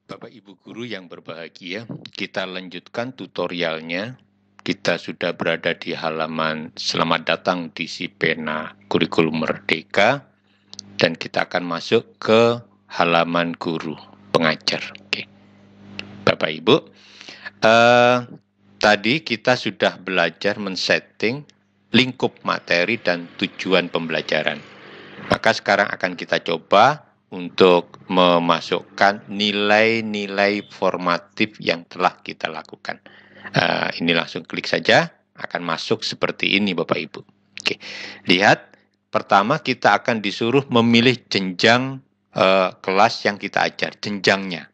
Bapak Ibu guru yang berbahagia, kita lanjutkan tutorialnya. Kita sudah berada di halaman selamat datang di Sipena Kurikulum Merdeka dan kita akan masuk ke halaman guru pengajar. Oke. Bapak Ibu, tadi kita sudah belajar men-setting lingkup materi dan tujuan pembelajaran. Maka sekarang akan kita coba untuk memasukkan nilai-nilai formatif yang telah kita lakukan. Ini langsung klik saja, akan masuk seperti ini Bapak Ibu. Oke, lihat, pertama kita akan disuruh memilih jenjang kelas yang kita ajar, jenjangnya.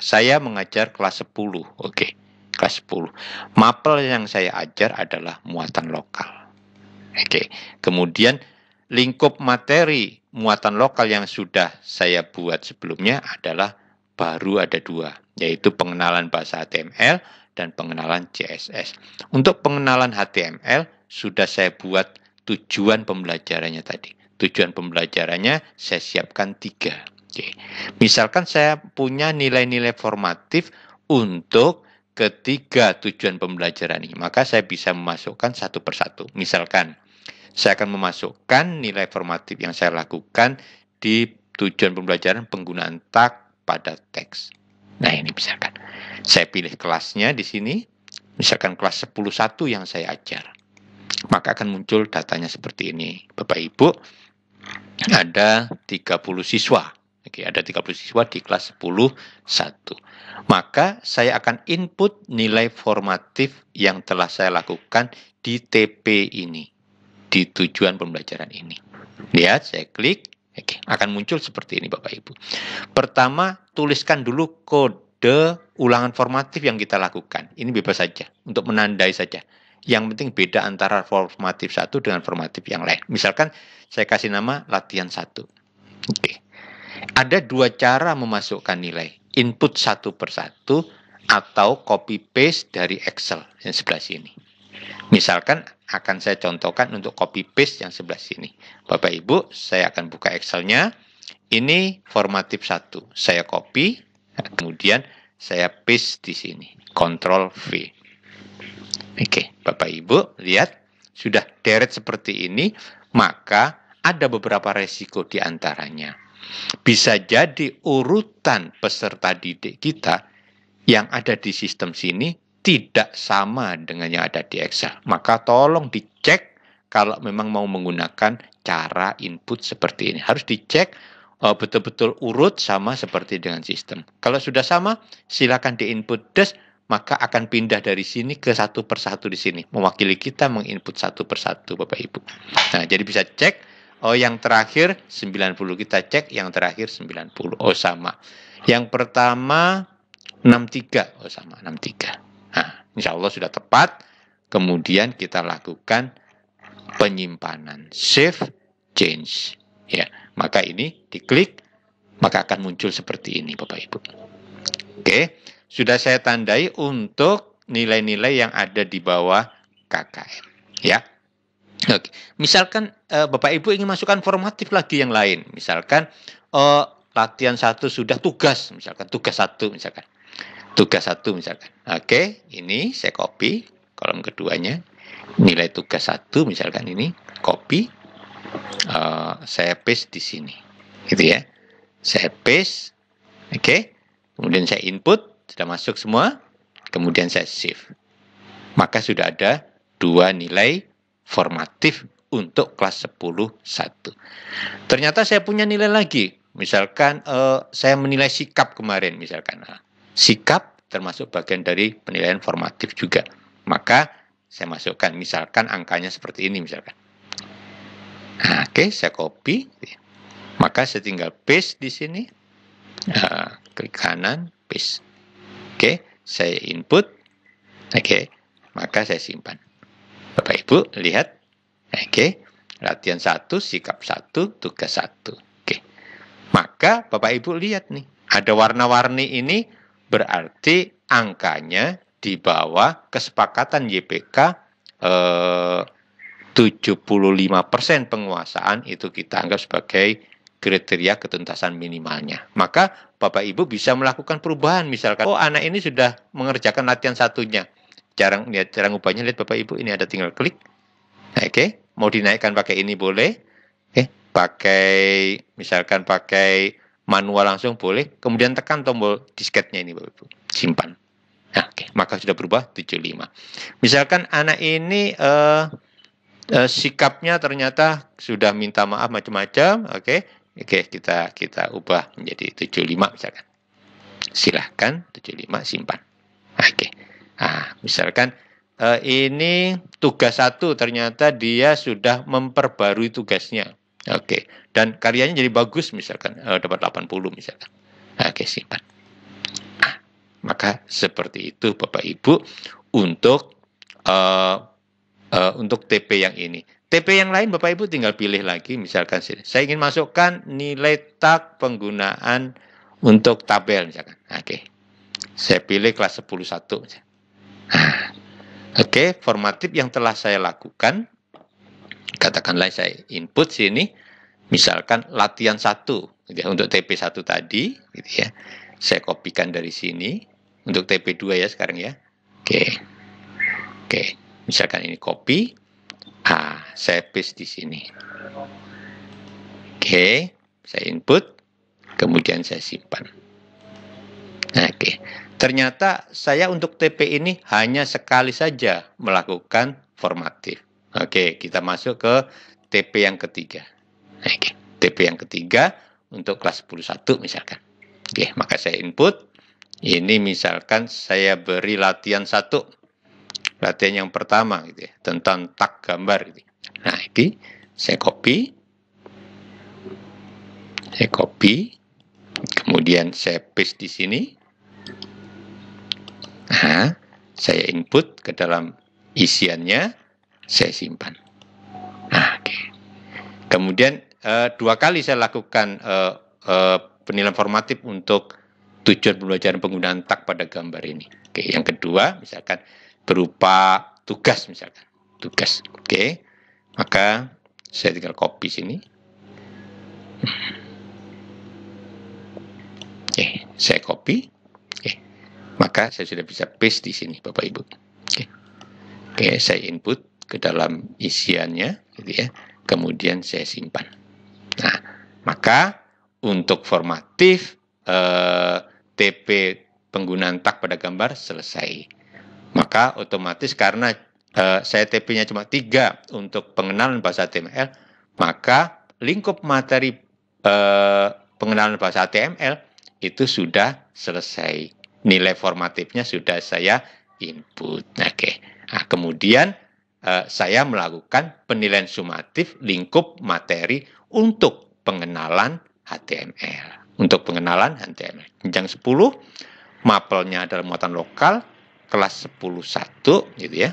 Saya mengajar kelas 10, oke, kelas 10. Mapel yang saya ajar adalah muatan lokal. Oke, kemudian lingkup materi muatan lokal yang sudah saya buat sebelumnya adalah baru ada dua, yaitu pengenalan bahasa HTML dan pengenalan CSS. Untuk pengenalan HTML sudah saya buat tujuan pembelajarannya tadi. Tujuan pembelajarannya saya siapkan 3. Oke. Misalkan saya punya nilai-nilai formatif untuk ketiga tujuan pembelajaran ini, maka saya bisa memasukkan satu persatu. Misalkan saya akan memasukkan nilai formatif yang saya lakukan di tujuan pembelajaran penggunaan tag pada teks. Nah, ini misalkan. Saya pilih kelasnya di sini, misalkan kelas 10.1 yang saya ajar. Maka akan muncul datanya seperti ini. Bapak Ibu, ada 30 siswa. Oke, ada 30 siswa di kelas 10.1. Maka saya akan input nilai formatif yang telah saya lakukan di TP ini, di tujuan pembelajaran ini. Lihat, saya klik, oke, akan muncul seperti ini Bapak Ibu. Pertama, tuliskan dulu kode ulangan formatif yang kita lakukan. Ini bebas saja, untuk menandai saja. Yang penting beda antara formatif satu dengan formatif yang lain. Misalkan saya kasih nama latihan 1. Oke. Ada dua cara memasukkan nilai. Input satu persatu atau copy paste dari Excel yang sebelah sini. Misalkan akan saya contohkan untuk copy paste yang sebelah sini. Bapak Ibu, saya akan buka Excel-nya. Ini formatif 1. Saya copy, kemudian saya paste di sini. Ctrl V. Oke, Bapak Ibu, lihat. Sudah deret seperti ini, maka ada beberapa resiko di antaranya. Bisa jadi urutan peserta didik kita yang ada di sistem sini tidak sama dengan yang ada di Excel. Maka tolong dicek kalau memang mau menggunakan cara input seperti ini. Harus dicek betul-betul urut sama seperti dengan sistem. Kalau sudah sama, silakan di-input des, maka akan pindah dari sini ke satu persatu di sini. Mewakili kita menginput satu persatu, Bapak Ibu. Nah, jadi bisa cek, yang terakhir 90, kita cek yang terakhir 90. Oh, sama. Yang pertama 63, oh sama 63. Nah, insya Allah sudah tepat. Kemudian kita lakukan penyimpanan, save change. Ya, maka ini diklik, maka akan muncul seperti ini, Bapak Ibu. Oke, sudah saya tandai untuk nilai-nilai yang ada di bawah KKM. Ya, oke. Misalkan Bapak Ibu ingin masukkan formatif lagi yang lain. Misalkan latihan 1 sudah tugas, misalkan tugas 1, misalkan. Tugas 1 misalkan. Oke, ini saya copy kolom keduanya. Nilai tugas 1 misalkan ini, copy. Saya paste di sini. Gitu ya. Saya paste. Oke. Kemudian saya input, sudah masuk semua. Kemudian saya save. Maka sudah ada 2 nilai formatif untuk kelas 10.1. Ternyata saya punya nilai lagi. Misalkan saya menilai sikap kemarin misalkan. Sikap termasuk bagian dari penilaian formatif juga. Maka saya masukkan, misalkan angkanya seperti ini misalkan. Nah, oke, saya copy. Maka saya tinggal paste di sini. Klik kanan, paste. Oke, saya input. Oke, maka saya simpan. Bapak Ibu, lihat. Oke, latihan 1, sikap 1, tugas 1. Oke. Maka Bapak Ibu lihat nih, ada warna-warni ini berarti angkanya di bawah kesepakatan YPK 75% penguasaan itu kita anggap sebagai kriteria ketuntasan minimalnya. Maka Bapak Ibu bisa melakukan perubahan, misalkan, oh anak ini sudah mengerjakan latihan satunya. Cara ngubahnya, lihat Bapak Ibu, ini ada tinggal klik. Oke, mau dinaikkan pakai ini boleh. Pakai, misalkan pakai manual langsung boleh. Kemudian tekan tombol disketnya ini Bapak Ibu, simpan. Nah, maka sudah berubah 75. Misalkan anak ini sikapnya ternyata sudah minta maaf macam-macam, oke, kita ubah menjadi 75 misalkan. Silahkan 75 simpan. Oke. Nah, misalkan ini tugas 1 ternyata dia sudah memperbarui tugasnya. Oke. Dan karyanya jadi bagus misalkan, dapat 80 misalkan. Oke, simpan. Nah, maka seperti itu Bapak Ibu untuk TP yang ini. TP yang lain Bapak Ibu tinggal pilih lagi, misalkan saya ingin masukkan nilai tag penggunaan untuk tabel misalkan. Oke. Saya pilih kelas 10.1. Nah, oke, formatif yang telah saya lakukan, katakanlah saya input sini, misalkan latihan 1 gitu ya, untuk TP1 tadi gitu ya. Saya kopikan dari sini untuk TP2 ya sekarang ya. Oke. Misalkan ini copy, saya paste di sini. Oke, saya input, kemudian saya simpan. Oke, ternyata saya untuk TP ini hanya sekali saja melakukan formatif. Oke, kita masuk ke TP yang ketiga. Oke, TP yang ketiga untuk kelas 10.1 misalkan. Oke, maka saya input. Ini misalkan saya beri latihan 1. Latihan yang pertama gitu ya, tentang tag gambar gitu. Nah, ini saya copy. Kemudian saya paste di sini. Nah, saya input ke dalam isiannya, saya simpan. Nah, oke. Kemudian 2 kali saya lakukan penilaian formatif untuk tujuan pembelajaran penggunaan tag pada gambar ini. Oke, yang kedua misalkan berupa tugas misalkan. Tugas. Oke. Maka saya tinggal copy sini. Oke, saya copy. Oke. Maka saya sudah bisa paste di sini Bapak Ibu. Oke, saya input ke dalam isiannya gitu ya. Kemudian saya simpan. Nah, maka untuk formatif TP penggunaan tag pada gambar selesai. Maka otomatis karena saya TP-nya cuma 3 untuk pengenalan bahasa HTML, maka lingkup materi pengenalan bahasa HTML itu sudah selesai. Nilai formatifnya sudah saya input. Oke. Nah, kemudian saya melakukan penilaian sumatif lingkup materi untuk pengenalan HTML. Untuk pengenalan HTML. Jenjang 10, mapelnya adalah muatan lokal, kelas 10.1 gitu ya.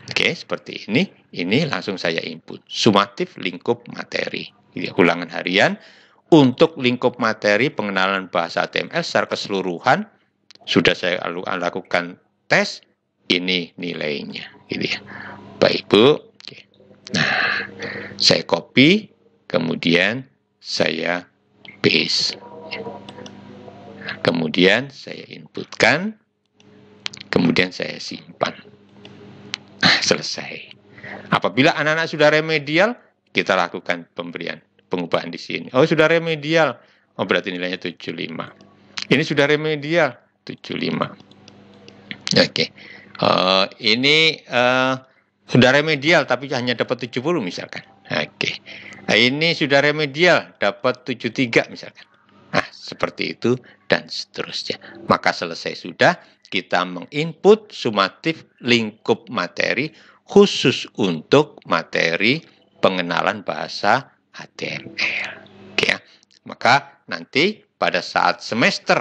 Oke, seperti ini. Ini langsung saya input. Sumatif lingkup materi. Gitu ya, ulangan harian. Untuk lingkup materi pengenalan bahasa HTML secara keseluruhan sudah saya lakukan tes. Ini nilainya. Gitu ya. Baik, Bu. Oke. Nah, saya copy. Kemudian saya paste. Kemudian saya inputkan. Kemudian saya simpan. Selesai. Apabila anak-anak sudah remedial, kita lakukan pengubahan di sini. Oh, sudah remedial. Oh, berarti nilainya 75. Ini sudah remedial, 75. Oke. Ini sudah remedial tapi hanya dapat 70 misalkan. Oke. Ini sudah remedial, dapat 73 misalkan. Nah, seperti itu dan seterusnya. Maka selesai sudah, kita menginput sumatif lingkup materi khusus untuk materi pengenalan bahasa HTML. Oke ya. Maka nanti pada saat semester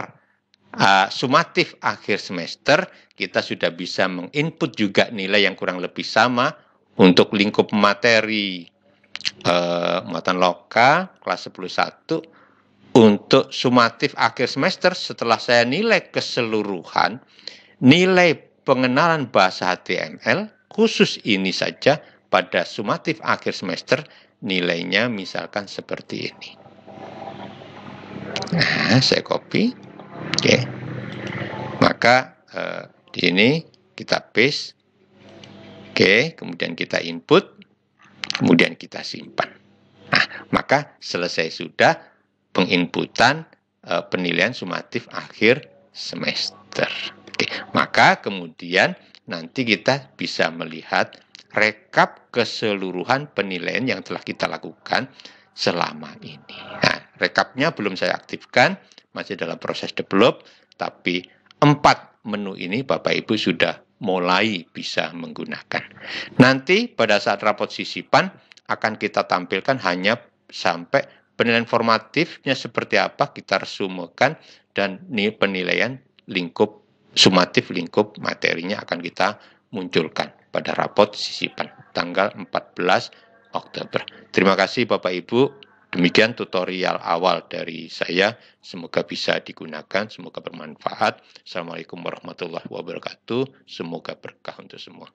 sumatif akhir semester, kita sudah bisa menginput juga nilai yang kurang lebih sama untuk lingkup materi muatan lokal kelas 10.1. Untuk sumatif akhir semester, setelah saya nilai keseluruhan, nilai pengenalan bahasa HTML, khusus ini saja pada sumatif akhir semester, nilainya misalkan seperti ini. Nah, saya copy. Oke. Maka di sini kita paste. Oke, kemudian kita input, kemudian kita simpan. Nah, maka selesai sudah penginputan penilaian sumatif akhir semester. Oke, maka kemudian nanti kita bisa melihat rekap keseluruhan penilaian yang telah kita lakukan selama ini. Nah, rekapnya belum saya aktifkan, masih dalam proses develop, tapi 4 menu ini Bapak Ibu sudah mulai bisa menggunakan. Nanti pada saat rapot sisipan akan kita tampilkan hanya sampai penilaian formatifnya seperti apa kita resumekan, dan penilaian lingkup sumatif lingkup materinya akan kita munculkan pada rapot sisipan tanggal 14 Oktober. Terima kasih Bapak Ibu. Demikian tutorial awal dari saya. Semoga bisa digunakan, semoga bermanfaat. Assalamualaikum warahmatullahi wabarakatuh. Semoga berkah untuk semua.